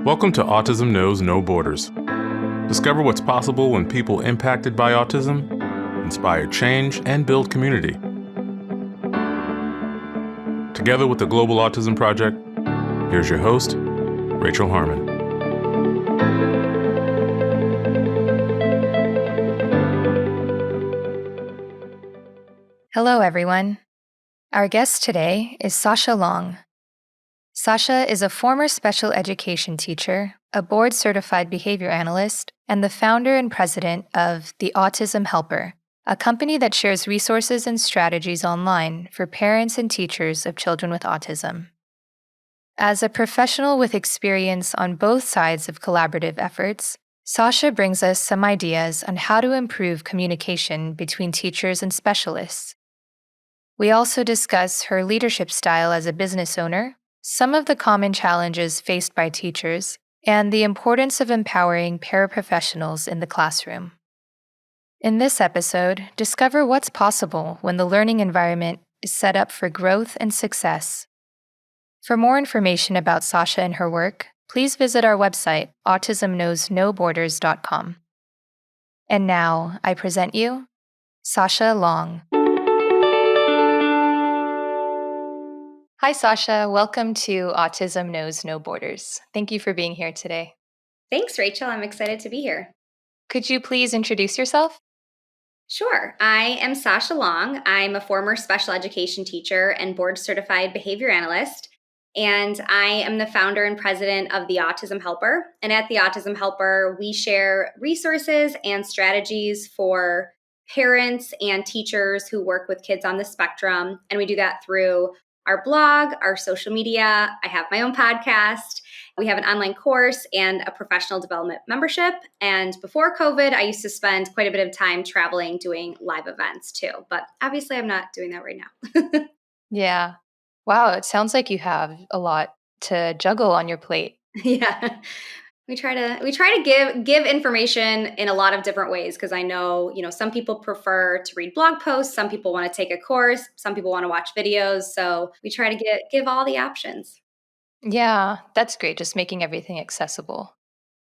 Welcome to Autism Knows No Borders. Discover what's possible when people impacted by autism inspire change and build community. Together with the Global Autism Project, here's your host, Rachel Harmon. Hello, everyone. Our guest today is Sasha Long. Sasha is a former special education teacher, a Board Certified Behavior Analyst, and the founder and president of the Autism Helper, a company that shares resources and strategies online for parents and teachers of children with autism. As a professional with experience on both sides of collaborative efforts, Sasha brings us some ideas on how to improve communication between teachers and specialists. We also discuss her leadership style as a business owner, some of the common challenges faced by teachers, and the importance of empowering paraprofessionals in the classroom. In this episode, discover what's possible when the learning environment is set up for growth and success. For more information about Sasha and her work, please visit our website, autismknowsnoborders.com. And now, I present you, Sasha Long. Hi, Sasha. Welcome to Autism Knows No Borders. Thank you for being here today. Thanks, Rachel. I'm excited to be here. Could you please introduce yourself? Sure. I am Sasha Long. I'm a former special education teacher and Board Certified Behavior Analyst, and I am the founder and president of the Autism Helper. And at the Autism Helper, we share resources and strategies for parents and teachers who work with kids on the spectrum, and we do that through our blog, our social media. I have my own podcast. We have an online course and a professional development membership. And before COVID, I used to spend quite a bit of time traveling, doing live events too. But obviously, I'm not doing that right now. Yeah. Wow, it sounds like you have a lot to juggle on your plate. Yeah. We try to give information in a lot of different ways because I know, some people prefer to read blog posts, some people want to take a course, some people want to watch videos. So we try to give all the options. Yeah, that's great, just making everything accessible.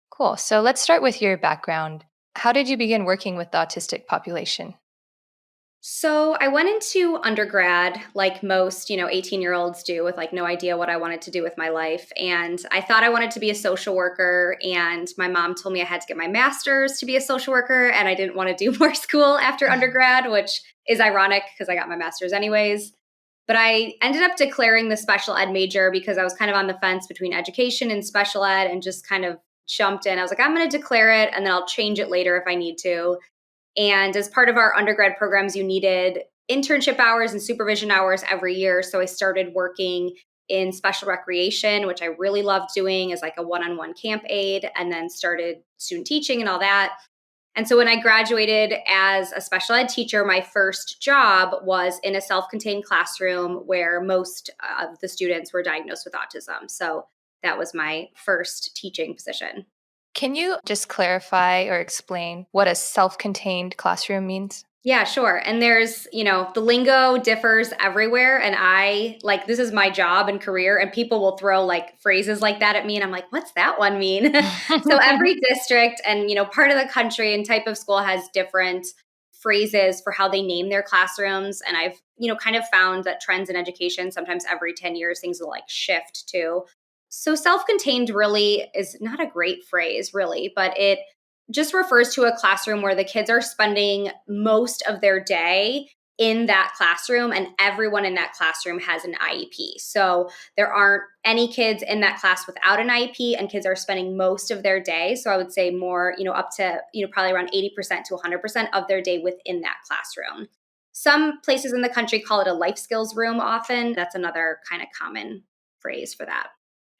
Cool. So let's start with your background. How did you begin working with the autistic population? So I went into undergrad like most, 18-year-olds do with no idea what I wanted to do with my life. And I thought I wanted to be a social worker. And my mom told me I had to get my master's to be a social worker. And I didn't want to do more school after undergrad, which is ironic because I got my master's anyways. But I ended up declaring the special ed major because I was kind of on the fence between education and special ed and just kind of jumped in. I was like, I'm going to declare it and then I'll change it later if I need to. And as part of our undergrad programs, you needed internship hours and supervision hours every year. So I started working in special recreation, which I really loved doing as like a one-on-one camp aide, and then started student teaching and all that. And so when I graduated as a special ed teacher, my first job was in a self-contained classroom where most of the students were diagnosed with autism. So that was my first teaching position. Can you just clarify or explain what a self-contained classroom means? Yeah, sure. And there's, the lingo differs everywhere. And this is my job and career, and people will throw phrases like that at me. And I'm like, what's that one mean? So every district and, part of the country and type of school has different phrases for how they name their classrooms. And I've, kind of found that trends in education, sometimes every 10 years, things will shift too. So self-contained really is not a great phrase, really, but it just refers to a classroom where the kids are spending most of their day in that classroom, and everyone in that classroom has an IEP. So there aren't any kids in that class without an IEP, and kids are spending most of their day. So I would say more, up to, probably around 80% to 100% of their day within that classroom. Some places in the country call it a life skills room often. That's another kind of common phrase for that.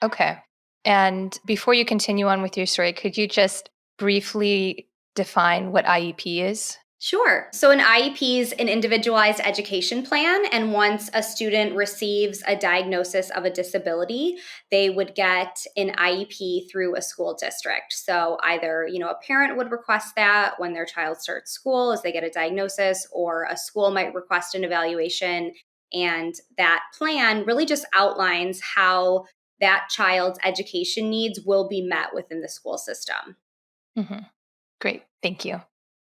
Okay. And before you continue on with your story, could you just briefly define what IEP is? Sure. So an IEP is an individualized education plan. And once a student receives a diagnosis of a disability, they would get an IEP through a school district. So either, a parent would request that when their child starts school as they get a diagnosis, or a school might request an evaluation. And that plan really just outlines how that child's education needs will be met within the school system. Mm-hmm. Great. Thank you.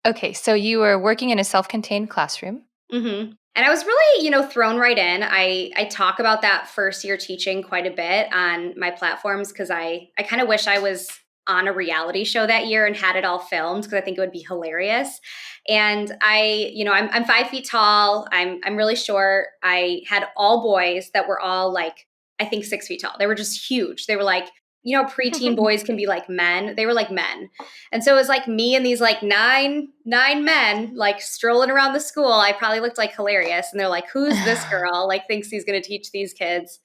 Okay, so you were working in a self-contained classroom. Mm-hmm. And I was really, thrown right in. I talk about that first year teaching quite a bit on my platforms because I kind of wish I was on a reality show that year and had it all filmed because I think it would be hilarious. And I'm 5 feet tall. I'm really short. I had all boys that were all like, I think 6 feet tall. They were just huge. They were like, preteen boys can be like men. They were like men. And so it was like me and these like nine men like strolling around the school. I probably looked like hilarious. And they're like, who's this girl? Like thinks he's going to teach these kids.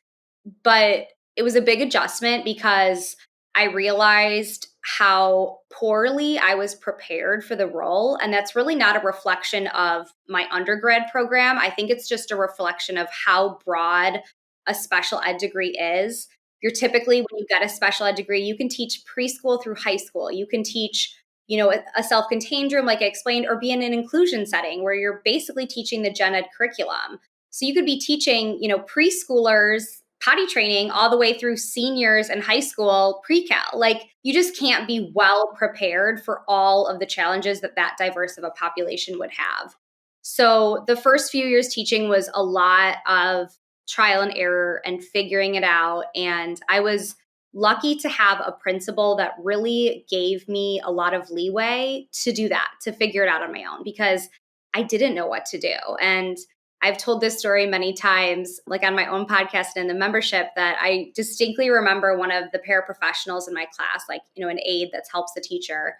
But it was a big adjustment because I realized how poorly I was prepared for the role. And that's really not a reflection of my undergrad program. I think it's just a reflection of how broad a special ed degree is. You're typically, when you get a special ed degree, you can teach preschool through high school. You can teach, a self-contained room, like I explained, or be in an inclusion setting where you're basically teaching the gen ed curriculum. So you could be teaching, preschoolers potty training all the way through seniors and high school pre-cal. Like you just can't be well prepared for all of the challenges that diverse of a population would have. So the first few years teaching was a lot of trial and error and figuring it out. And I was lucky to have a principal that really gave me a lot of leeway to do that, to figure it out on my own, because I didn't know what to do. And I've told this story many times, like on my own podcast and in the membership, that I distinctly remember one of the paraprofessionals in my class, like, an aide that helps the teacher,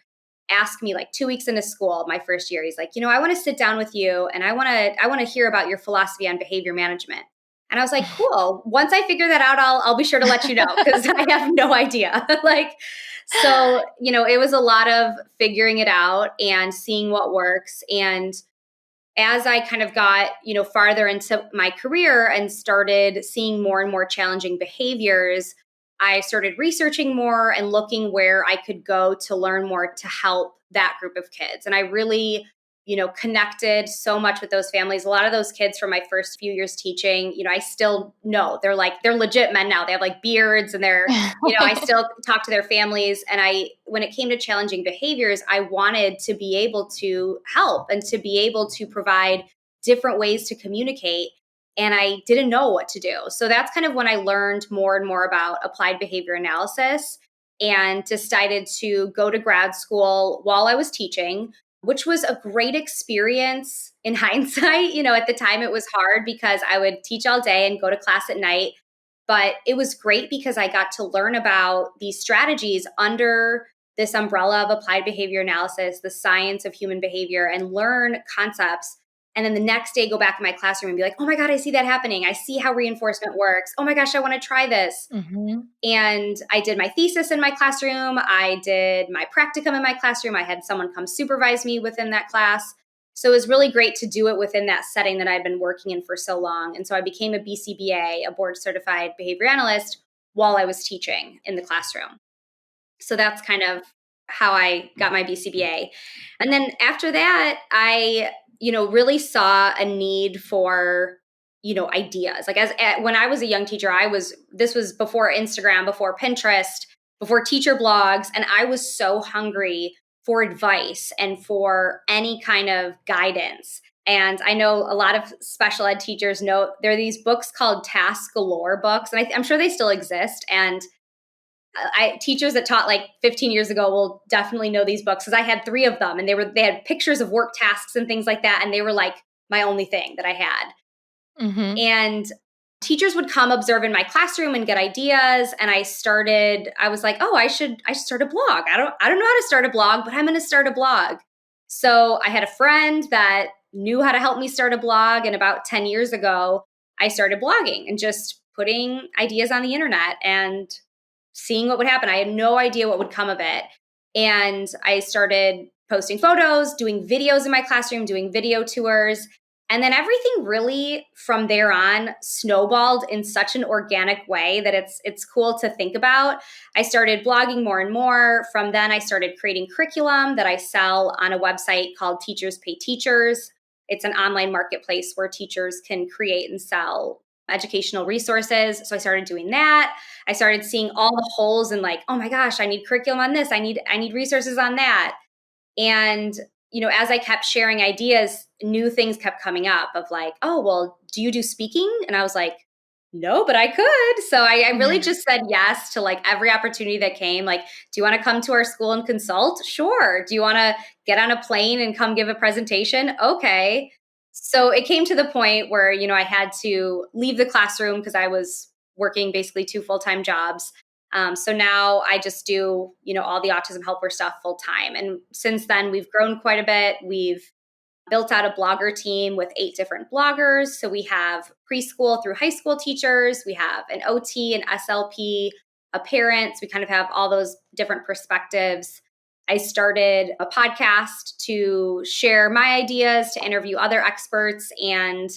ask me like 2 weeks into school, my first year, he's like, I want to sit down with you and I want to hear about your philosophy on behavior management. And I was like, cool. Once I figure that out, I'll be sure to let you know because I have no idea. So, it was a lot of figuring it out and seeing what works. And as I kind of got, farther into my career and started seeing more and more challenging behaviors, I started researching more and looking where I could go to learn more to help that group of kids. And I really, connected so much with those families. A lot of those kids from my first few years teaching, I still know they're legit men now. They have like beards and I still talk to their families. And when it came to challenging behaviors, I wanted to be able to help and to be able to provide different ways to communicate. And I didn't know what to do. So that's kind of when I learned more and more about applied behavior analysis and decided to go to grad school while I was teaching, which was a great experience in hindsight. At the time it was hard because I would teach all day and go to class at night. But it was great because I got to learn about these strategies under this umbrella of applied behavior analysis, the science of human behavior, and learn concepts. And then the next day go back in my classroom and be like, oh my God, I see that happening. I see how reinforcement works. Oh my gosh, I want to try this. Mm-hmm. And I did my thesis in my classroom. I did my practicum in my classroom. I had someone come supervise me within that class. So it was really great to do it within that setting that I'd been working in for so long. And so I became a BCBA, a Board Certified Behavior Analyst, while I was teaching in the classroom. So that's kind of how I got my BCBA. And then after that, I, really saw a need for ideas. Like when I was a young teacher, this was before Instagram, before Pinterest, before teacher blogs. And I was so hungry for advice and for any kind of guidance. And I know a lot of special ed teachers know there are these books called Task Galore books, and I'm sure they still exist. And teachers that taught like 15 years ago will definitely know these books because I had 3 of them, and they had pictures of work tasks and things like that. And they were like my only thing that I had. Mm-hmm. And teachers would come observe in my classroom and get ideas. And I was like, oh, I should start a blog. I don't know how to start a blog, but I'm going to start a blog. So I had a friend that knew how to help me start a blog. And about 10 years ago, I started blogging and just putting ideas on the internet and seeing what would happen. I had no idea what would come of it. And I started posting photos, doing videos in my classroom, doing video tours. And then everything really from there on snowballed in such an organic way that it's cool to think about. I started blogging more and more. From then I started creating curriculum that I sell on a website called Teachers Pay Teachers. It's an online marketplace where teachers can create and sell educational resources. So I started doing that. I started seeing all the holes and like, oh my gosh, I need curriculum on this. I need resources on that. And, as I kept sharing ideas, new things kept coming up of like, oh, well, do you do speaking? And I was like, no, but I could. So I really just said yes to like every opportunity that came. Like, do you want to come to our school and consult? Sure. Do you want to get on a plane and come give a presentation? Okay. So it came to the point where, I had to leave the classroom because I was working basically two full-time jobs. So now I just do, all the autism helper stuff full time. And since then, we've grown quite a bit. We've built out a blogger team with 8 different bloggers. So we have preschool through high school teachers, we have an OT, an SLP, a parent. We kind of have all those different perspectives. I started a podcast to share my ideas, to interview other experts and,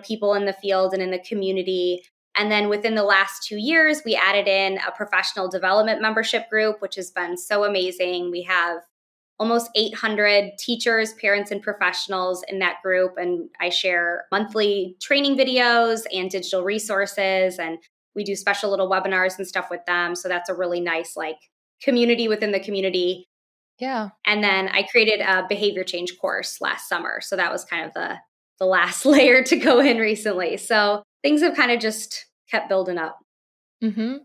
people in the field and in the community. And then within the last 2 years, we added in a professional development membership group, which has been so amazing. We have almost 800 teachers, parents, and professionals in that group. And I share monthly training videos and digital resources. And we do special little webinars and stuff with them. So that's a really nice, like, community within the community. Yeah. And then I created a behavior change course last summer. So that was kind of the last layer to go in recently. So things have kind of just kept building up. Mm-hmm.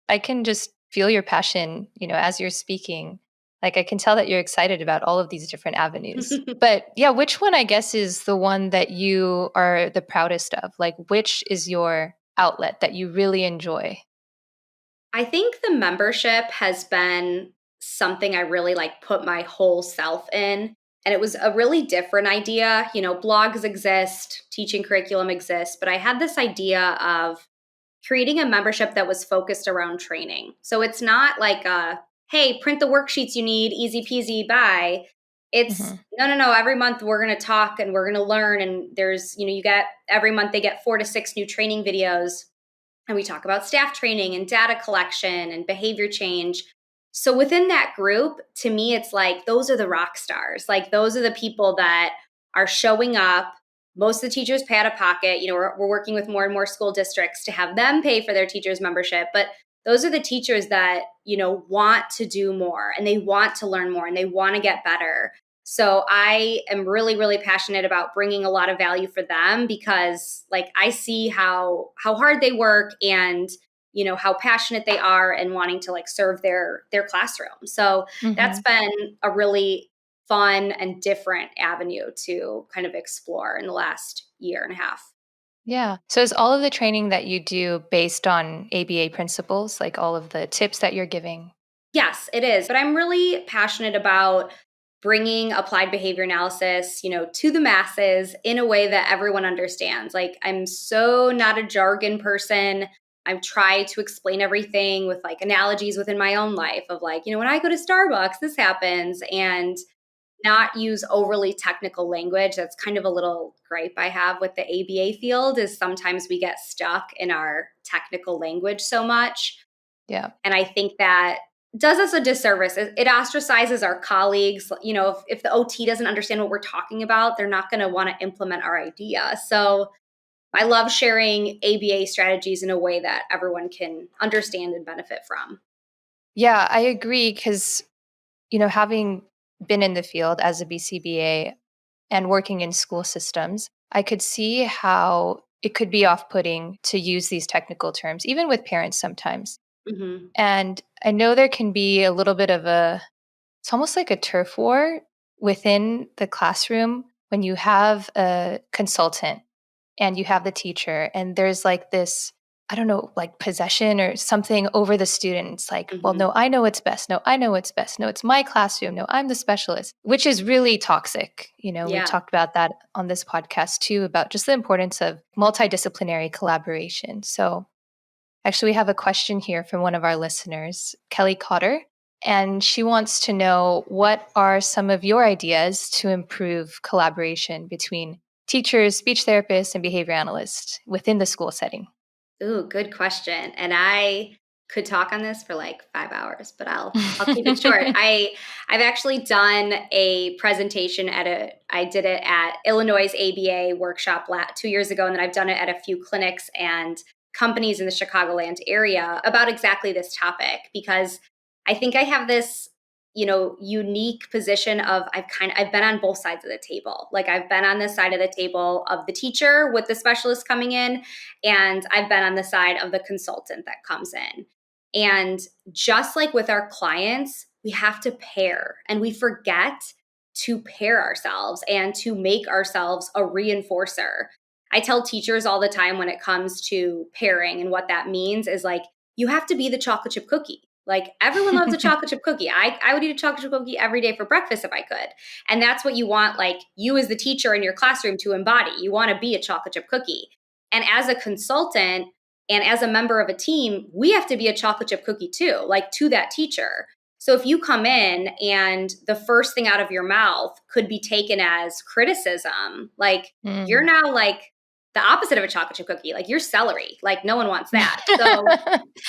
I can just feel your passion, as you're speaking. Like I can tell that you're excited about all of these different avenues. But yeah, which one I guess is the one that you are the proudest of? Like which is your outlet that you really enjoy? I think the membership has been something I really like put my whole self in. And it was a really different idea. Blogs exist, teaching curriculum exists, but I had this idea of creating a membership that was focused around training. So it's not like hey, print the worksheets you need, easy peasy, bye. It's Mm-hmm. no. Every month we're going to talk and we're going to learn. And there's, you get every month they get 4 to 6 new training videos. And we talk about staff training and data collection and behavior change. So within that group, to me, it's like those are the rock stars. Like those are the people that are showing up. Most of the teachers pay out of pocket. We're working with more and more school districts to have them pay for their teachers' membership. But those are the teachers that, want to do more and they want to learn more and they want to get better. So I am really, really passionate about bringing a lot of value for them because like I see how hard they work and how passionate they are and wanting to like serve their classroom. So Mm-hmm. that's been a really fun and different avenue to kind of explore in the last year and a half. Yeah. So is all of the training that you do based on ABA principles, like all of the tips that you're giving? Yes, it is. But I'm really passionate about bringing applied behavior analysis, to the masses in a way that everyone understands. Like I'm so not a jargon person. I try to explain everything with like analogies within my own life of like, when I go to Starbucks, this happens and not use overly technical language. That's kind of a little gripe I have with the ABA field is sometimes we get stuck in our technical language so much. Yeah. And I think that does us a disservice. It ostracizes our colleagues. If the OT doesn't understand what we're talking about, they're not going to want to implement our idea. So I love sharing ABA strategies in a way that everyone can understand and benefit from. Yeah, I agree because, having been in the field as a BCBA and working in school systems, I could see how it could be off putting to use these technical terms, even with parents sometimes. Hmm. And I know there can be a little bit of it's almost like a turf war within the classroom when you have a consultant and you have the teacher, and there's like this, I don't know, like possession or something over the student. It's like, well, Hmm. no, I know what's best. No, I know what's best. No, it's my classroom. No, I'm the specialist, which is really toxic. We've Yeah. talked about that on this podcast too, about just the importance of multidisciplinary collaboration. So actually, we have a question here from one of our listeners, Kelly Cotter, and she wants to know what are some of your ideas to improve collaboration between teachers, speech therapists, and behavior analysts within the school setting? Ooh, good question. And I could talk on this for like 5 hours, but I'll keep it short. I've actually done a presentation I did it at Illinois ABA workshop 2 years ago, and then I've done it at a few clinics and companies in the Chicagoland area about exactly this topic, because I think I have this, unique position of I've been on both sides of the table. Like, I've been on the side of the table of the teacher with the specialist coming in, and I've been on the side of the consultant that comes in. And just like with our clients, we have to pair, and we forget to pair ourselves and to make ourselves a reinforcer. I tell teachers all the time when it comes to pairing, and what that means is like, you have to be the chocolate chip cookie. Like, everyone loves a chocolate chip cookie. I would eat a chocolate chip cookie every day for breakfast if I could. And that's what you want, like, you as the teacher in your classroom to embody. You want to be a chocolate chip cookie. And as a consultant, and as a member of a team, we have to be a chocolate chip cookie too, like, to that teacher. So if you come in and the first thing out of your mouth could be taken as criticism, like, you're now like the opposite of a chocolate chip cookie. Like, you're celery. Like, no one wants that. So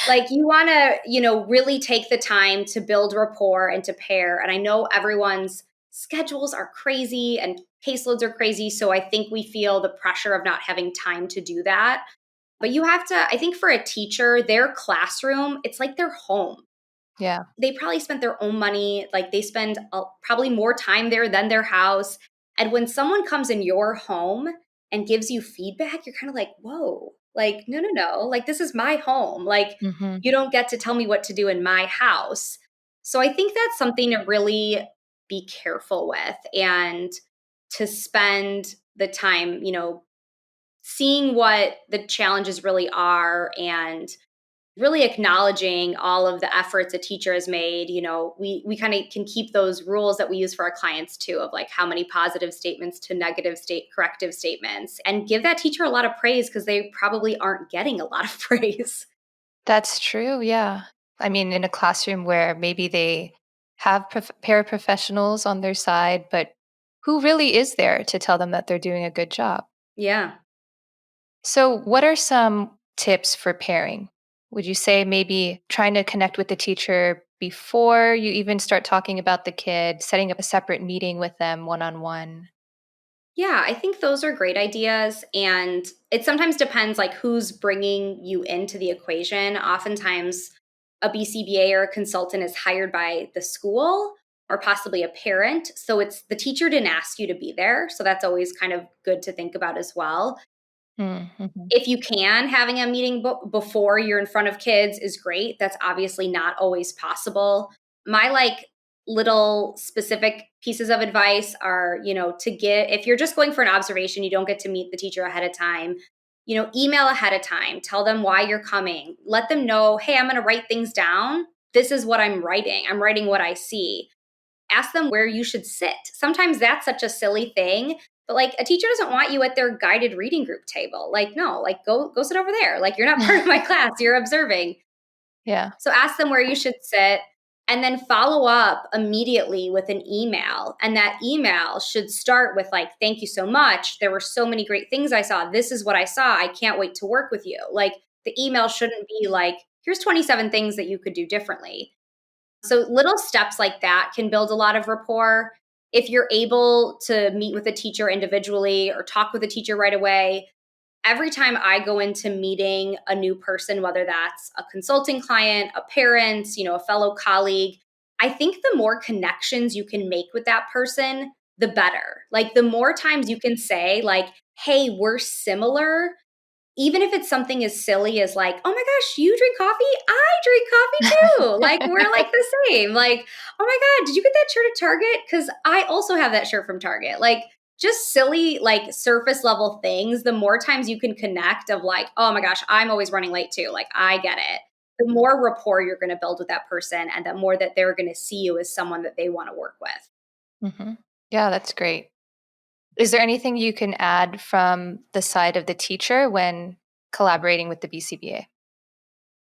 like, you want to, really take the time to build rapport and to pair. And I know everyone's schedules are crazy and caseloads are crazy. So I think we feel the pressure of not having time to do that. But you have to, I think for a teacher, their classroom, it's like their home. Yeah. They probably spent their own money. Like, they spend probably more time there than their house. And when someone comes in your home and gives you feedback, you're kind of like, whoa, like, no. Like, this is my home. Like, Mm-hmm. you don't get to tell me what to do in my house. So I think that's something to really be careful with, and to spend the time, seeing what the challenges really are, and really acknowledging all of the efforts a teacher has made. We kind of can keep those rules that we use for our clients too, of like how many positive statements to corrective statements, and give that teacher a lot of praise, because they probably aren't getting a lot of praise. That's true. Yeah. I mean, in a classroom where maybe they have paraprofessionals on their side, but who really is there to tell them that they're doing a good job? Yeah. So, what are some tips for pairing? Would you say maybe trying to connect with the teacher before you even start talking about the kid, setting up a separate meeting with them one on one? Yeah, I think those are great ideas. And it sometimes depends, like, who's bringing you into the equation. Oftentimes, a BCBA or a consultant is hired by the school or possibly a parent. So it's the teacher didn't ask you to be there. So that's always kind of good to think about as well. Mm-hmm. If you can, having a meeting before you're in front of kids is great. That's obviously not always possible. My, like, little specific pieces of advice are, to get, if you're just going for an observation, you don't get to meet the teacher ahead of time, email ahead of time, tell them why you're coming, let them know, hey, I'm going to write things down. This is what I'm writing. I'm writing what I see. Ask them where you should sit. Sometimes that's such a silly thing, but like, a teacher doesn't want you at their guided reading group table. Like, no, like, go sit over there. Like, you're not part of my class, you're observing. Yeah. So ask them where you should sit, and then follow up immediately with an email. And that email should start with like, thank you so much. There were so many great things I saw. This is what I saw. I can't wait to work with you. Like, the email shouldn't be like, here's 27 things that you could do differently. So little steps like that can build a lot of rapport. If you're able to meet with a teacher individually or talk with a teacher right away, every time I go into meeting a new person, whether that's a consulting client, a parent, a fellow colleague, I think the more connections you can make with that person, the better. Like, the more times you can say like, hey, we're similar, even if it's something as silly as like, oh my gosh, you drink coffee? I drink coffee too. Like, we're like the same. Like, oh my God, did you get that shirt at Target? Because I also have that shirt from Target. Like, just silly, like, surface level things. The more times you can connect of like, oh my gosh, I'm always running late too. Like, I get it. The more rapport you're going to build with that person, and the more that they're going to see you as someone that they want to work with. Mm-hmm. Yeah, that's great. Is there anything you can add from the side of the teacher when collaborating with the BCBA?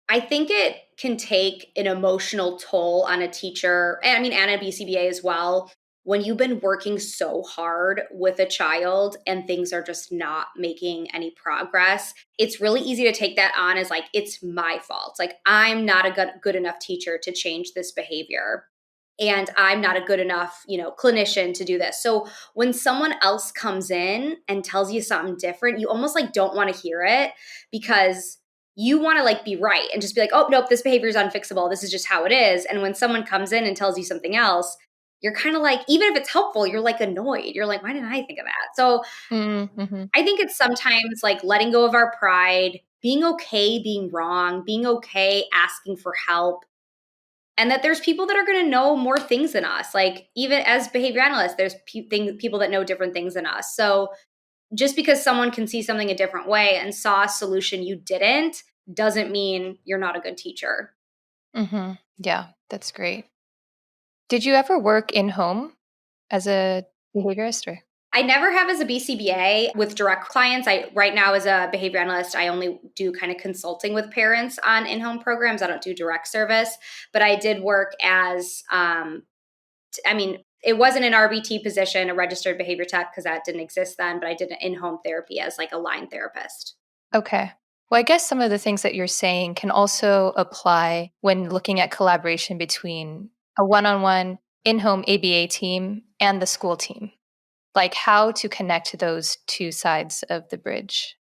I think it can take an emotional toll on a teacher, and I mean, and a BCBA as well, when you've been working so hard with a child and things are just not making any progress, it's really easy to take that on as like, it's my fault. Like, I'm not a good enough teacher to change this behavior. And I'm not a good enough, clinician to do this. So when someone else comes in and tells you something different, you almost like don't want to hear it because you want to like be right and just be like, oh, nope, this behavior is unfixable. This is just how it is. And when someone comes in and tells you something else, you're kind of like, even if it's helpful, you're like annoyed. You're like, why didn't I think of that? So Mm-hmm. I think it's sometimes like letting go of our pride, being okay being wrong, being okay asking for help, and that there's people that are going to know more things than us. Like, even as behavior analysts, there's people that know different things than us. So just because someone can see something a different way and saw a solution you didn't, doesn't mean you're not a good teacher. Mm-hmm. Yeah, that's great. Did you ever work in home as a behaviorist or? I never have as a BCBA with direct clients. I right now as a behavior analyst, I only do kind of consulting with parents on in-home programs. I don't do direct service, but I did work as it wasn't an RBT position, a registered behavior tech, because that didn't exist then, but I did an in-home therapy as like a line therapist. Okay. Well, I guess some of the things that you're saying can also apply when looking at collaboration between a one-on-one in-home ABA team and the school team, like how to connect those two sides of the bridge.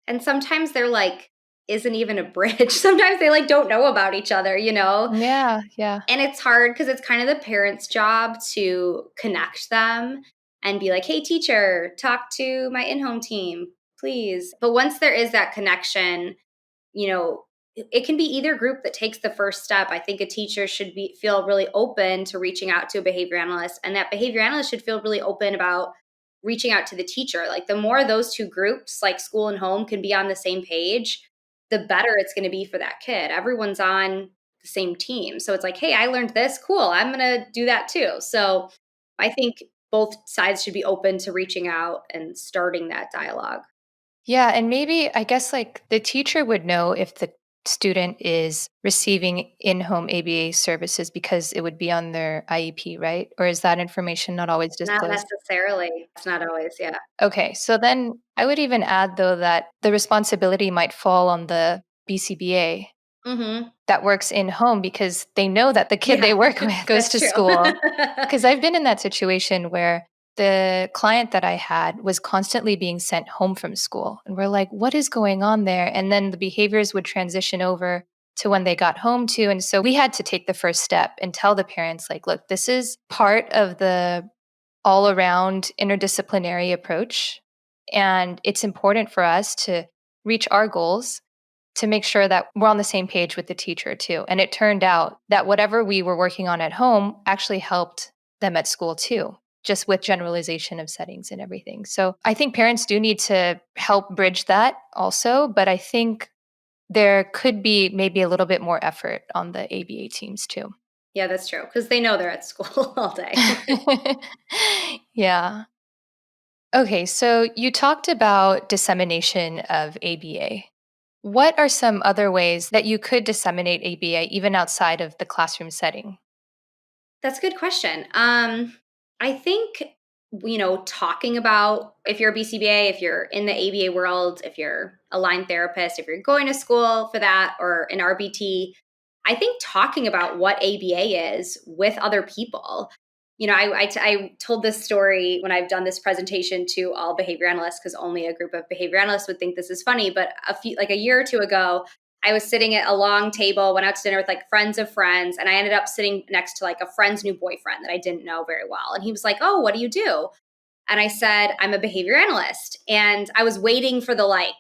And sometimes they're like, isn't even a bridge. Sometimes they like don't know about each other, Yeah, yeah. And it's hard because it's kind of the parent's job to connect them and be like, hey, teacher, talk to my in home team, please. But once there is that connection, it can be either group that takes the first step. I think a teacher should feel really open to reaching out to a behavior analyst, and that behavior analyst should feel really open about reaching out to the teacher. Like, the more those two groups, like school and home, can be on the same page, the better it's going to be for that kid. Everyone's on the same team. So it's like, hey, I learned this. Cool. I'm going to do that too. So I think both sides should be open to reaching out and starting that dialogue. Yeah, and maybe I guess like the teacher would know if the student is receiving in-home ABA services because it would be on their IEP, right? Or is that information not always Not disclosed? necessarily. It's not always, yeah. Okay, so then I would even add though that the responsibility might fall on the BCBA Mhm. that works in home because they know that the kid they Yeah, work with goes that's to true. school. Because I've been in that situation where the client that I had was constantly being sent home from school. And we're like, what is going on there? And then the behaviors would transition over to when they got home too. And so we had to take the first step and tell the parents, like, look, this is part of the all around interdisciplinary approach. And it's important for us to reach our goals to make sure that we're on the same page with the teacher too. And it turned out that whatever we were working on at home actually helped them at school too, just with generalization of settings and everything. So I think parents do need to help bridge that also, but I think there could be maybe a little bit more effort on the ABA teams too. Yeah, that's true, because they know they're at school all day. Yeah. Okay, so you talked about dissemination of ABA. What are some other ways that you could disseminate ABA even outside of the classroom setting? That's a good question. I think, talking about, if you're a BCBA, if you're in the ABA world, if you're a line therapist, if you're going to school for that or an RBT, I think talking about what ABA is with other people. I told this story when I've done this presentation to all behavior analysts, because only a group of behavior analysts would think this is funny. But like a year or two ago, I was sitting at a long table, went out to dinner with like friends of friends, and I ended up sitting next to like a friend's new boyfriend that I didn't know very well. And he was like, oh, what do you do? And I said, I'm a behavior analyst. And I was waiting for the like,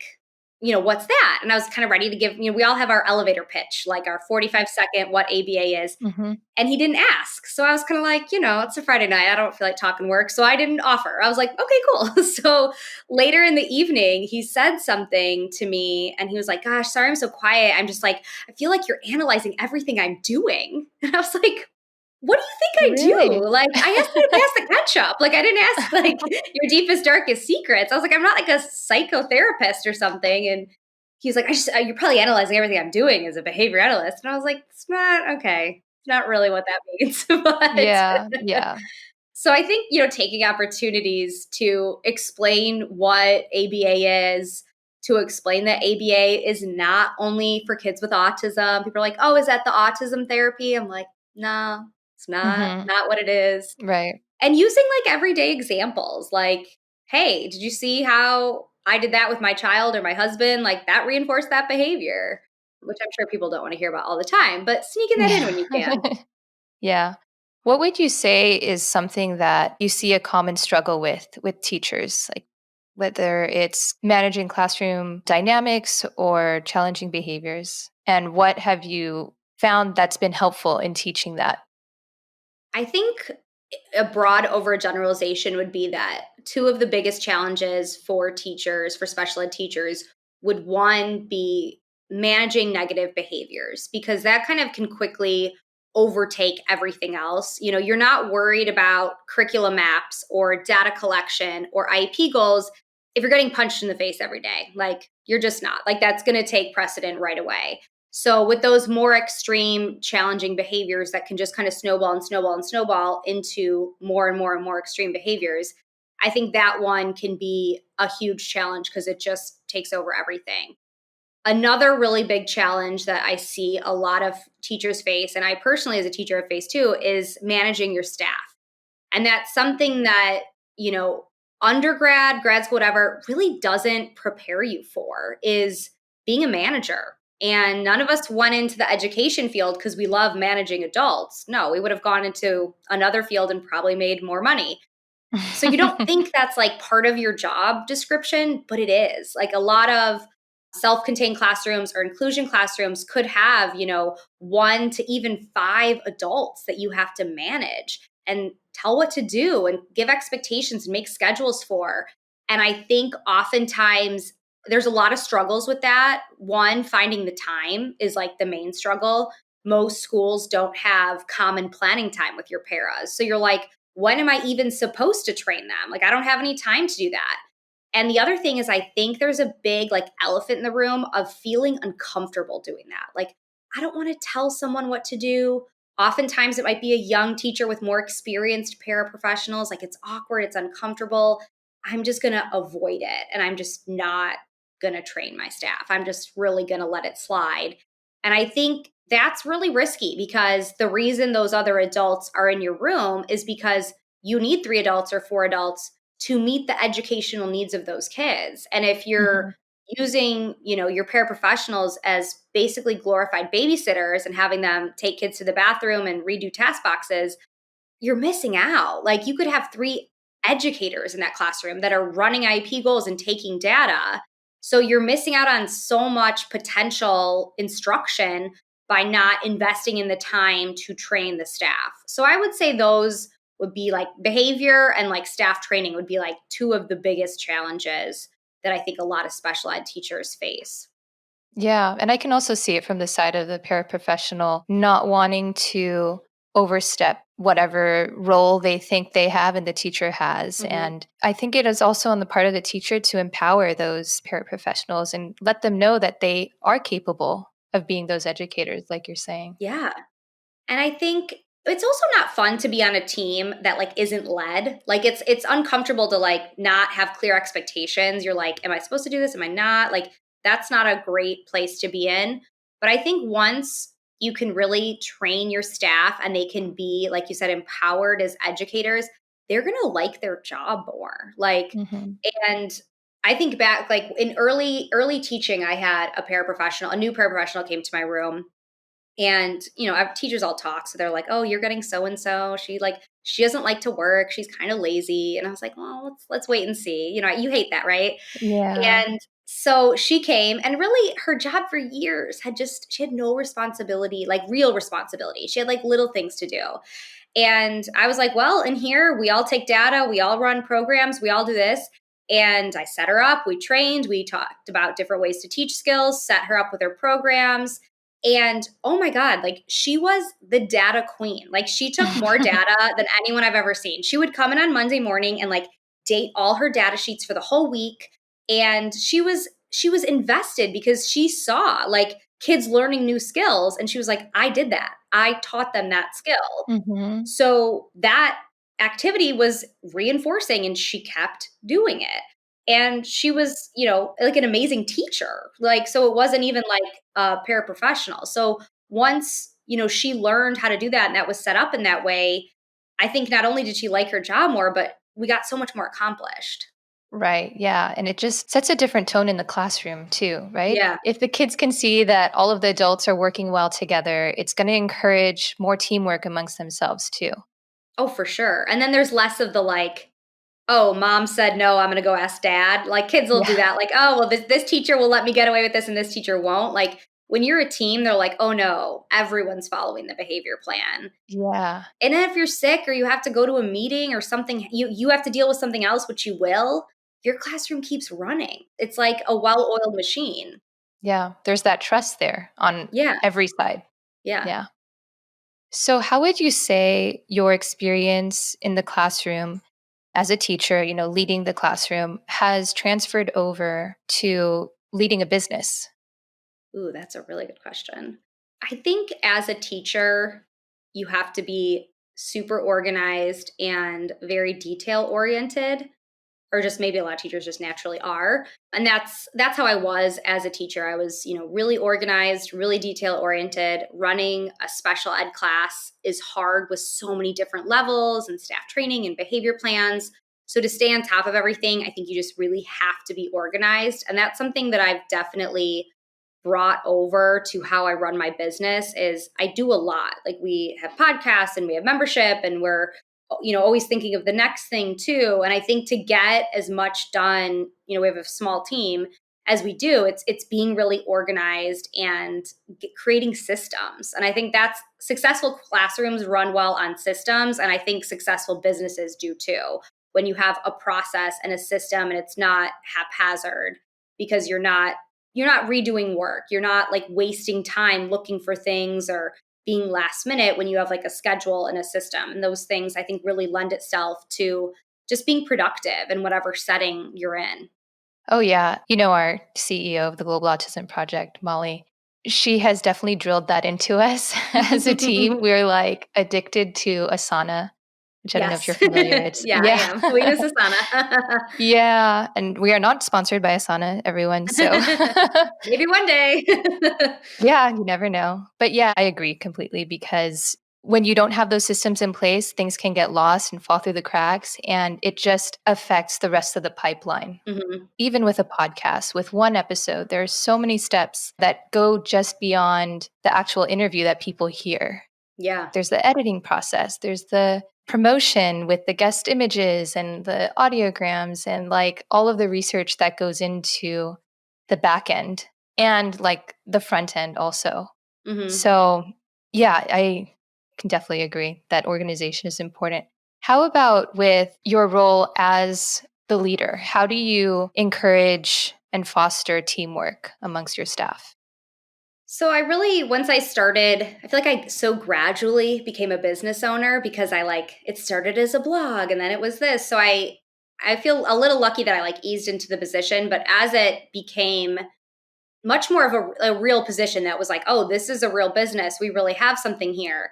what's that? And I was kind of ready to give, we all have our elevator pitch, like our 45-second what ABA is. Mhm. And he didn't ask. So I was kind of like, it's a Friday night. I don't feel like talking work. So I didn't offer. I was like, okay, cool. So later in the evening, he said something to me and he was like, gosh, sorry, I'm so quiet. I'm just like, I feel like you're analyzing everything I'm doing. And I was like, what do you think I Really? do? Like, I asked you to pass the ketchup. Like, I didn't ask like your deepest, darkest secrets. I was like, I'm not like a psychotherapist or something. And he was like, you're probably analyzing everything I'm doing as a behavior analyst. And I was like, it's not okay. It's not really what that means. But Yeah, yeah. So I think, taking opportunities to explain what ABA is, to explain that ABA is not only for kids with autism. People are like, oh, is that the autism therapy? I'm like, no, it's Hmm. not what it is. Right. And using like everyday examples, like, hey, did you see how I did that with my child or my husband? Like that reinforced that behavior, which I'm sure people don't want to hear about all the time, but sneaking that in when you can. Yeah. What would you say is something that you see a common struggle with teachers, like whether it's managing classroom dynamics or challenging behaviors? And what have you found that's been helpful in teaching that? I think a broad overgeneralization would be that two of the biggest challenges for teachers, for special ed teachers, would one be managing negative behaviors because that kind of can quickly overtake everything else. You're not worried about curriculum maps or data collection or IEP goals if you're getting punched in the face every day. Like, you're just not. Like, that's going to take precedent right away. So with those more extreme, challenging behaviors that can just kind of snowball and snowball and snowball into more and more and more extreme behaviors, I think that one can be a huge challenge because it just takes over everything. Another really big challenge that I see a lot of teachers face, and I personally as a teacher have faced too, is managing your staff. And that's something that, undergrad, grad school, whatever, really doesn't prepare you for is being a manager. And none of us went into the education field because we love managing adults. No, we would have gone into another field and probably made more money. So you don't think that's like part of your job description, but it is. Like a lot of self-contained classrooms or inclusion classrooms could have, 1 to even 5 adults that you have to manage and tell what to do and give expectations and make schedules for. And I think oftentimes there's a lot of struggles with that. One, finding the time is like the main struggle. Most schools don't have common planning time with your paras. So you're like, when am I even supposed to train them? Like, I don't have any time to do that. And the other thing is, I think there's a big like elephant in the room of feeling uncomfortable doing that. Like, I don't want to tell someone what to do. Oftentimes, it might be a young teacher with more experienced paraprofessionals. Like, it's awkward, it's uncomfortable. I'm just going to avoid it. And I'm just not going to train my staff. I'm just really going to let it slide. And I think that's really risky because the reason those other adults are in your room is because you need 3 adults or 4 adults to meet the educational needs of those kids. And if you're Mhm. using, your paraprofessionals as basically glorified babysitters and having them take kids to the bathroom and redo task boxes, you're missing out. Like, you could have 3 educators in that classroom that are running IEP goals and taking data. So you're missing out on so much potential instruction by not investing in the time to train the staff. So I would say those would be like behavior and like staff training would be like 2 of the biggest challenges that I think a lot of special ed teachers face. Yeah, and I can also see it from the side of the paraprofessional not wanting to overstep whatever role they think they have and the teacher has. Hmm. And I think it is also on the part of the teacher to empower those paraprofessionals and let them know that they are capable of being those educators, like you're saying. Yeah. And I think it's also not fun to be on a team that like isn't led. Like, it's uncomfortable to like not have clear expectations. You're like, am I supposed to do this? Am I not? Like, that's not a great place to be in. But I think once you can really train your staff and they can be, like you said, empowered as educators, they're going to like their job more. Like, Hmm. and I think back like in early teaching, I had a new paraprofessional came to my room, and, teachers all talk. So they're like, oh, you're getting so and so. She doesn't like to work. She's kind of lazy. And I was like, well, let's wait and see. You hate that, right? Yeah. And so she came, and really her job for years she had no responsibility, like real responsibility. She had like little things to do. And I was like, well, in here, we all take data, we all run programs, we all do this. And I set her up, we trained, we talked about different ways to teach skills, set her up with her programs. And oh my God, like she was the data queen. Like, she took more data than anyone I've ever seen. She would come in on Monday morning and like date all her data sheets for the whole week. And she was invested because she saw like kids learning new skills. And she was like, I did that. I taught them that skill. Hmm. So that activity was reinforcing and she kept doing it. And she was, like an amazing teacher. Like, so it wasn't even like a paraprofessional. So once, she learned how to do that and that was set up in that way, I think not only did she like her job more, but we got so much more accomplished. Right. Yeah. And it just sets a different tone in the classroom too, right? Yeah. If the kids can see that all of the adults are working well together, it's going to encourage more teamwork amongst themselves too. Oh, for sure. And then there's less of the like, oh, mom said no, I'm going to go ask dad. Like kids will do Yeah. that. Like, oh, well, this teacher will let me get away with this and this teacher won't. Like when you're a team, they're like, oh no, everyone's following the behavior plan. Yeah. And then if you're sick or you have to go to a meeting or something, you have to deal with something else, which you will, your classroom keeps running. It's like a well-oiled machine. Yeah. There's that trust there on Yeah. every side. Yeah. Yeah. So, how would you say your experience in the classroom as a teacher, leading the classroom, has transferred over to leading a business? Ooh, that's a really good question. I think as a teacher, you have to be super organized and very detail oriented, or just maybe a lot of teachers just naturally are. And that's how I was as a teacher. I was, really organized, really detail oriented. Running a special ed class is hard with so many different levels and staff training and behavior plans. So to stay on top of everything, I think you just really have to be organized. And that's something that I've definitely brought over to how I run my business is I do a lot. Like we have podcasts and we have membership and we're always thinking of the next thing too. And I think to get as much done, we have a small team as we do, it's being really organized and creating systems. And I think that's successful classrooms run well on systems and I think successful businesses do too. When you have a process and a system and it's not haphazard because you're not redoing work. You're not like wasting time looking for things or being last minute when you have like a schedule and a system. And those things I think really lend itself to just being productive in whatever setting you're in. Oh, yeah. Our CEO of the Global Autism Project, Molly, she has definitely drilled that into us as a team. We're like addicted to Asana, which I don't know if Yes. you're familiar. It's, Yeah, I yeah. am. We use Asana. Yeah. And we are not sponsored by Asana, everyone. So, Maybe one day. yeah, you never know. But yeah, I agree completely because when you don't have those systems in place, things can get lost and fall through the cracks, and it just affects the rest of the pipeline. Mhm. Even with a podcast, with one episode, there's so many steps that go just beyond the actual interview that people hear. Yeah. There's the editing process, there's the promotion with the guest images and the audiograms and like all of the research that goes into the back end and like the front end also. Mhm. So, yeah, I can definitely agree that organization is important. How about with your role as the leader? How do you encourage and foster teamwork amongst your staff? So I really, once I started, I feel like I so gradually became a business owner because it started as a blog and then it was this. So I feel a little lucky that I like eased into the position, but as it became much more of a real position that was like, oh, this is a real business. We really have something here.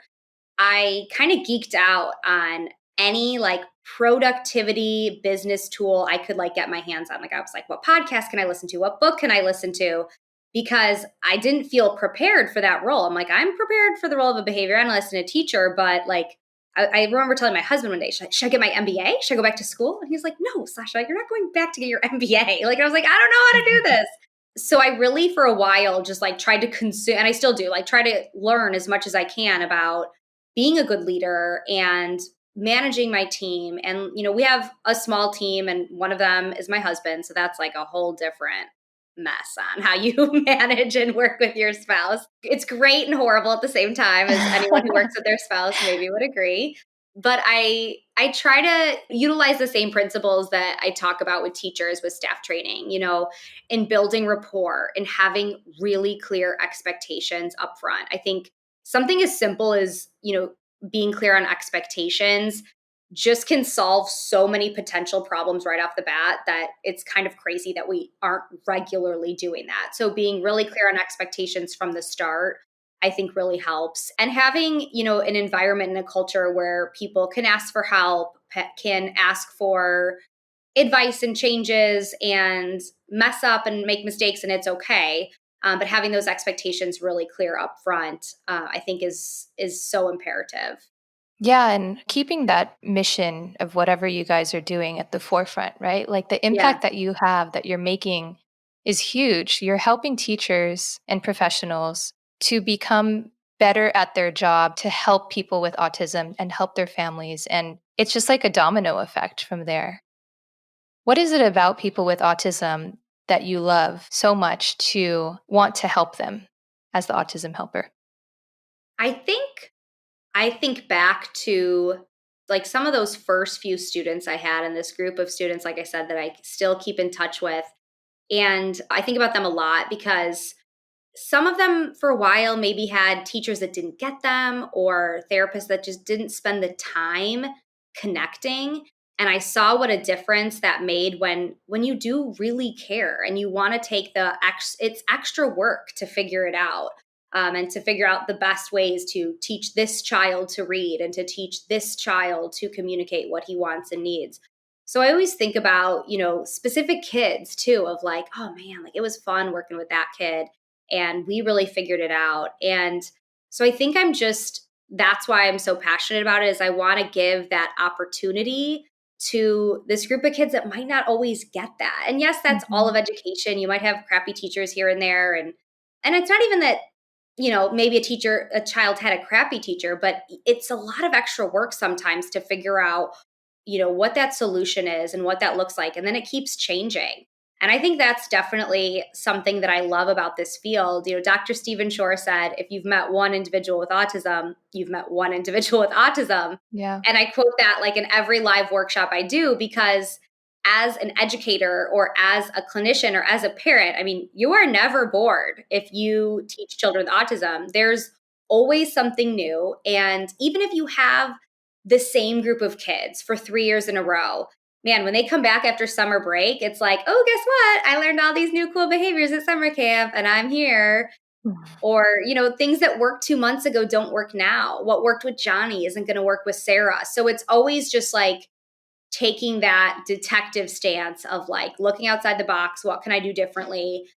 I kind of geeked out on any like productivity business tool I could like get my hands on. Like I was like, what podcast can I listen to? What book can I listen to? Because I didn't feel prepared for that role. I'm like, I'm prepared for the role of a behavior analyst and a teacher, but like I remember telling my husband one day, should I get my MBA? Should I go back to school? And he's like, no, Sasha, you're not going back to get your MBA. Like I was like, I don't know how to do this. So I really for a while just like tried to consume, and I still do, like try to learn as much as I can about being a good leader and managing my team. And, we have a small team and one of them is my husband. So that's like a whole different mess on how you manage and work with your spouse. It's great and horrible at the same time, as anyone who works with their spouse maybe would agree. But I try to utilize the same principles that I talk about with teachers with staff training, in building rapport and having really clear expectations up front. I think something as simple as, being clear on expectations just can solve so many potential problems right off the bat that it's kind of crazy that we aren't regularly doing that. So being really clear on expectations from the start, I think really helps. And having, an environment and a culture where people can ask for help, can ask for advice and changes and mess up and make mistakes, and it's okay. But having those expectations really clear up front, I think is so imperative. Yeah, and keeping that mission of whatever you guys are doing at the forefront, right? Like the Yeah. impact that you have, that you're making is huge. You're helping teachers and professionals to become better at their job, to help people with autism and help their families. And it's just like a domino effect from there. What is it about people with autism that you love so much to want to help them as the autism helper? I think back to like some of those first few students I had in this group of students, like I said, that I still keep in touch with. And I think about them a lot because some of them for a while maybe had teachers that didn't get them or therapists that just didn't spend the time connecting, and I saw what a difference that made when you do really care and you want to take it's extra work to figure it out, and to figure out the best ways to teach this child to read and to teach this child to communicate what he wants and needs. So I always think about, specific kids too, of like, oh man, like it was fun working with that kid and we really figured it out. And so I think that's why I'm so passionate about it, is I want to give that opportunity to this group of kids that might not always get that. And yes, that's all of Mhm. education. You might have crappy teachers here and there, and it's not even that, maybe a child had a crappy teacher, but it's a lot of extra work sometimes to figure out, what that solution is and what that looks like. And then it keeps changing. And I think that's definitely something that I love about this field. Dr. Stephen Shore said, if you've met one individual with autism, you've met one individual with autism. Yeah. And I quote that like in every live workshop I do, because as an educator or as a clinician or as a parent, I mean, you are never bored if you teach children with autism. There's always something new. And even if you have the same group of kids for 3 years in a row, man, when they come back after summer break, it's like, oh, guess what? I learned all these new cool behaviors at summer camp and I'm here. Or, things that worked 2 months ago don't work now. What worked with Johnny isn't going to work with Sarah. So it's always just like taking that detective stance of like looking outside the box. What can I do differently?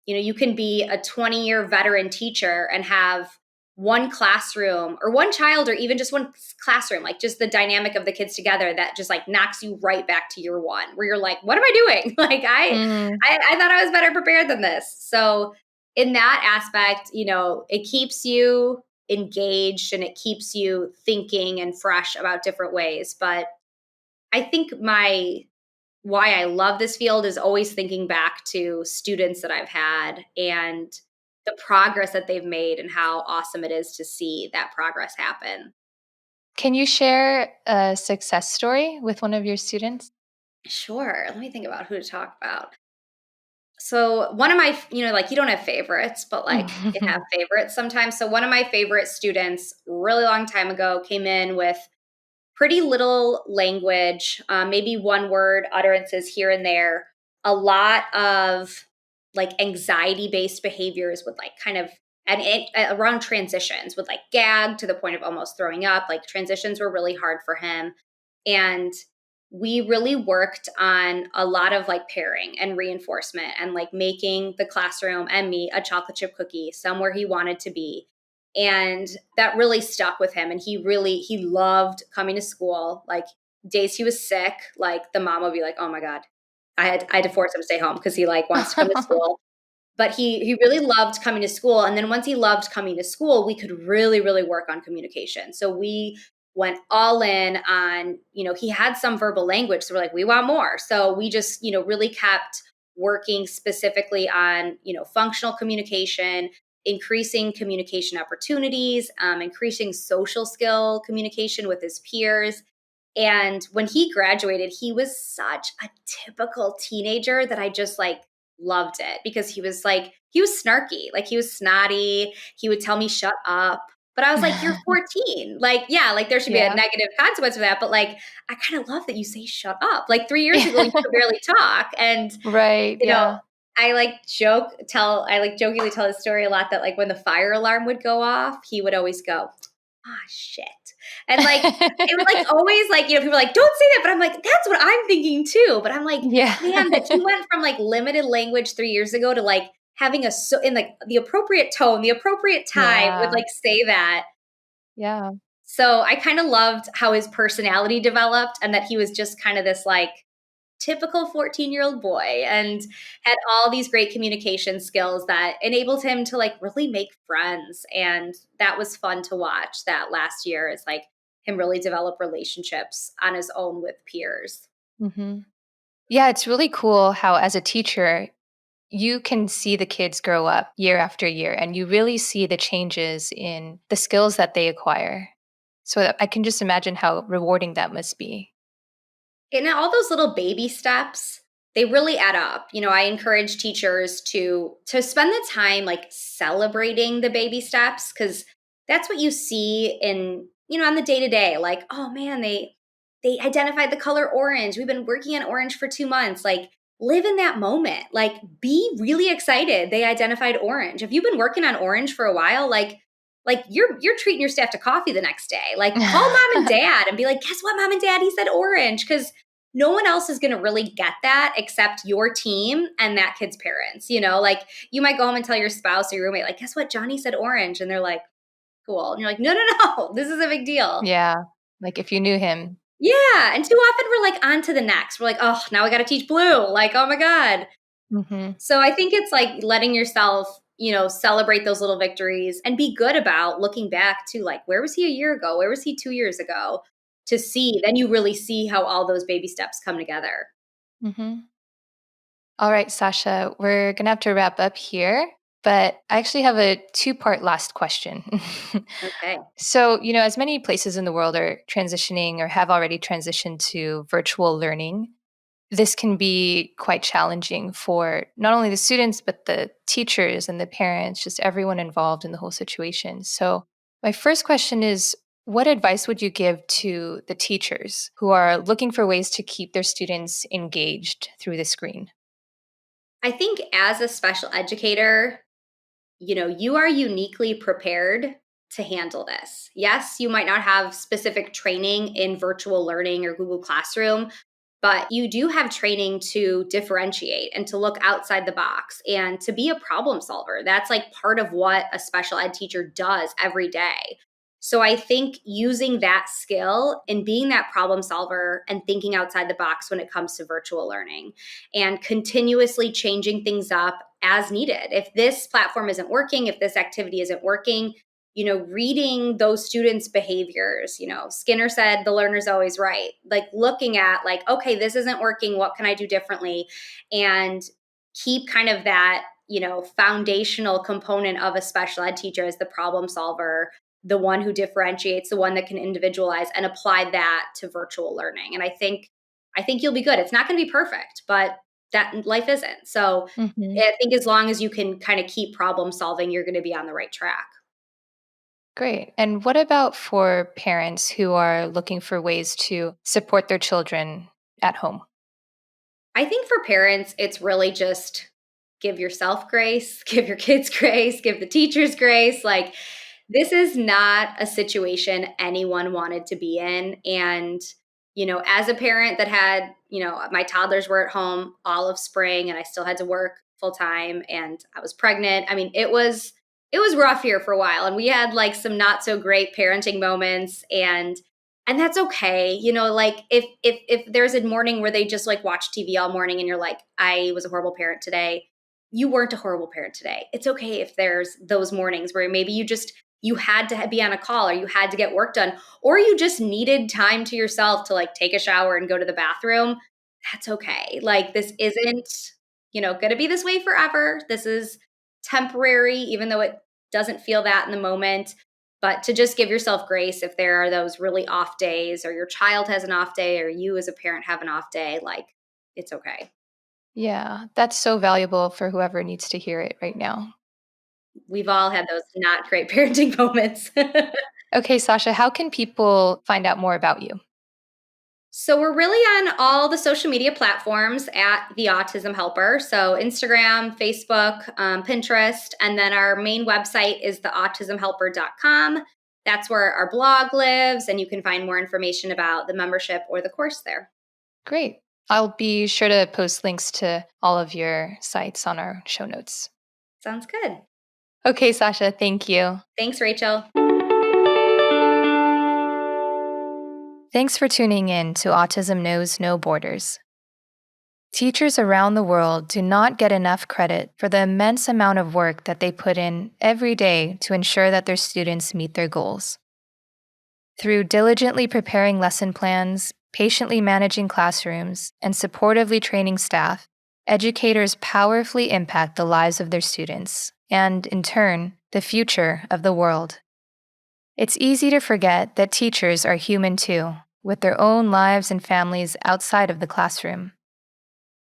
You can be a 20-year veteran teacher and have one classroom or one child or even just one classroom, like just the dynamic of the kids together that just like knocks you right back to year one, where you're like, what am I doing? Like Mm. I thought I was better prepared than this. So in that aspect, it keeps you engaged and it keeps you thinking and fresh about different ways. But I think why I love this field is always thinking back to students that I've had and the progress that they've made and how awesome it is to see that progress happen. Can you share a success story with one of your students? Sure. Let me think about who to talk about. So one of my, like you don't have favorites, but like you have favorites sometimes. So one of my favorite students, really long time ago, came in with pretty little language, maybe one word utterances here and there, a lot of like anxiety based behaviors with like kind of around transitions would like gag to the point of almost throwing up. Like transitions were really hard for him. And we really worked on a lot of like pairing and reinforcement and like making the classroom and me a chocolate chip cookie somewhere he wanted to be. And that really stuck with him. And he loved coming to school. Like days he was sick, like the mom would be like, oh my God, I had to force him to stay home because he like wants to come to school. But he really loved coming to school. And then once he loved coming to school, we could really, really work on communication. So we went all in on, he had some verbal language. So we're like, we want more. So we just, really kept working specifically on, functional communication, increasing communication opportunities, increasing social skill communication with his peers. And when he graduated, he was such a typical teenager that I just like loved it, because he was snarky, like he was snotty. He would tell me, shut up. But I was like, you're 14. Like, yeah, like there should be a Yeah. negative consequence for that. But like, I kind of love that you say shut up. Like 3 years ago, you could barely talk. And, Right, you know, yeah. I like jokingly tell this story a lot that like when the fire alarm would go off, he would always go, ah, shit. And like, it would like always like, people are like, don't say that. But I'm like, that's what I'm thinking too. But I'm like, Yeah. man, that he went from like limited language 3 years ago to like having in like the appropriate tone, the appropriate time would Yeah. like say that. Yeah. So I kind of loved how his personality developed and that he was just kind of this like typical 14-year-old boy and had all these great communication skills that enabled him to like really make friends. And that was fun to watch that last year is like him really develop relationships on his own with peers. Mhm. Yeah, it's really cool how as a teacher, you can see the kids grow up year after year and you really see the changes in the skills that they acquire. So I can just imagine how rewarding that must be. And all those little baby steps, they really add up. I encourage teachers to spend the time like celebrating the baby steps because that's what you see in, on the day to day. Like, oh man, they identified the color orange. We've been working on orange for 2 months. Like, live in that moment. Like, be really excited. They identified orange. If you've been working on orange for a while, like you're treating your staff to coffee the next day. Like call mom and dad and be like, guess what, mom and dad, he said orange. Because no one else is going to really get that except your team and that kid's parents. Like you might go home and tell your spouse or your roommate, like, guess what, Johnny said orange. And they're like, cool. And you're like, no, no, no, this is a big deal. Yeah. Like if you knew him. Yeah. And too often we're like on to the next. We're like, oh, now I got to teach blue. Like, oh my God. Mhm. So I think it's like letting yourself, celebrate those little victories and be good about looking back to like, where was he a year ago? Where was he 2 years ago? To see, then you really see how all those baby steps come together. Mhm. All right, Sasha, we're going to have to wrap up here, but I actually have a two-part last question. Okay. So, as many places in the world are transitioning or have already transitioned to virtual learning, this can be quite challenging for not only the students, but the teachers and the parents, just everyone involved in the whole situation. So, my first question is what advice would you give to the teachers who are looking for ways to keep their students engaged through the screen? I think as a special educator, you are uniquely prepared to handle this. Yes, you might not have specific training in virtual learning or Google Classroom, but you do have training to differentiate and to look outside the box and to be a problem solver. That's like part of what a special ed teacher does every day. So I think using that skill and being that problem solver and thinking outside the box when it comes to virtual learning and continuously changing things up as needed. If this platform isn't working, if this activity isn't working, reading those students' behaviors, Skinner said the learner's always right. Like looking at like, okay, this isn't working. What can I do differently? And keep kind of that, foundational component of a special ed teacher as the problem solver, the one who differentiates, the one that can individualize and apply that to virtual learning. And I think you'll be good. It's not going to be perfect, but that life isn't. So Mhm. I think as long as you can kind of keep problem solving, you're going to be on the right track. Great. And what about for parents who are looking for ways to support their children at home? I think for parents, it's really just give yourself grace, give your kids grace, give the teachers grace. Like, this is not a situation anyone wanted to be in. And, as a parent that had, my toddlers were at home all of spring and I still had to work full time and I was pregnant. I mean, it was rough here for a while and we had like some not so great parenting moments and that's okay. Like if there's a morning where they just like watch TV all morning and you're like, I was a horrible parent today. You weren't a horrible parent today. It's okay if there's those mornings where maybe you had to be on a call or you had to get work done or you just needed time to yourself to like take a shower and go to the bathroom. That's okay. Like this isn't, going to be this way forever. This is temporary even though it doesn't feel that in the moment. But to just give yourself grace if there are those really off days, or your child has an off day, or you as a parent have an off day, like it's okay. Yeah, that's so valuable for whoever needs to hear it right now. We've all had those not great parenting moments. Okay, Sasha, how can people find out more about you? So we're really on all the social media platforms at The Autism Helper. So Instagram, Facebook, Pinterest, and then our main website is theautismhelper.com. That's where our blog lives, and you can find more information about the membership or the course there. Great. I'll be sure to post links to all of your sites on our show notes. Sounds good. Okay, Sasha, thank you. Thanks, Rachel. Thanks for tuning in to Autism Knows No Borders. Teachers around the world do not get enough credit for the immense amount of work that they put in every day to ensure that their students meet their goals. Through diligently preparing lesson plans, patiently managing classrooms, and supportively training staff, educators powerfully impact the lives of their students and, in turn, the future of the world. It's easy to forget that teachers are human too, with their own lives and families outside of the classroom.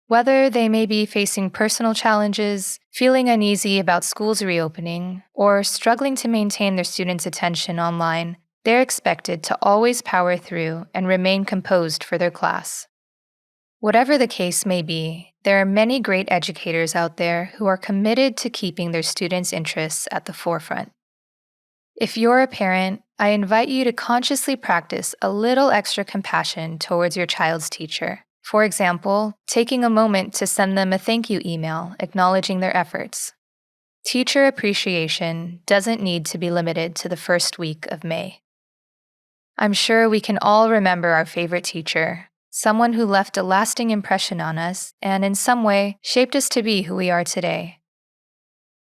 Whether they may be facing personal challenges, feeling uneasy about schools reopening, or struggling to maintain their students' attention online, they're expected to always power through and remain composed for their class. Whatever the case may be, there are many great educators out there who are committed to keeping their students' interests at the forefront. If you're a parent, I invite you to consciously practice a little extra compassion towards your child's teacher. For example, taking a moment to send them a thank you email acknowledging their efforts. Teacher appreciation doesn't need to be limited to the first week of May. I'm sure we can all remember our favorite teacher, someone who left a lasting impression on us and in some way shaped us to be who we are today.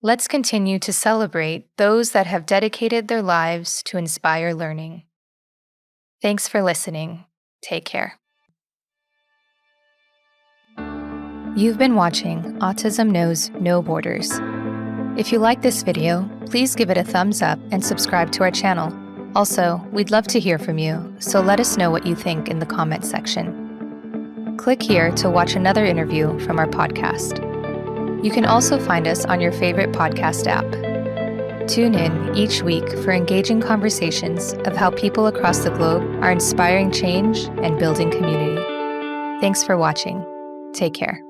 Let's continue to celebrate those that have dedicated their lives to inspire learning. Thanks for listening. Take care. You've been watching Autism Knows No Borders. If you like this video, please give it a thumbs up and subscribe to our channel. Also, we'd love to hear from you, so let us know what you think in the comments section. Click here to watch another interview from our podcast. You can also find us on your favorite podcast app. Tune in each week for engaging conversations of how people across the globe are inspiring change and building community. Thanks for watching. Take care.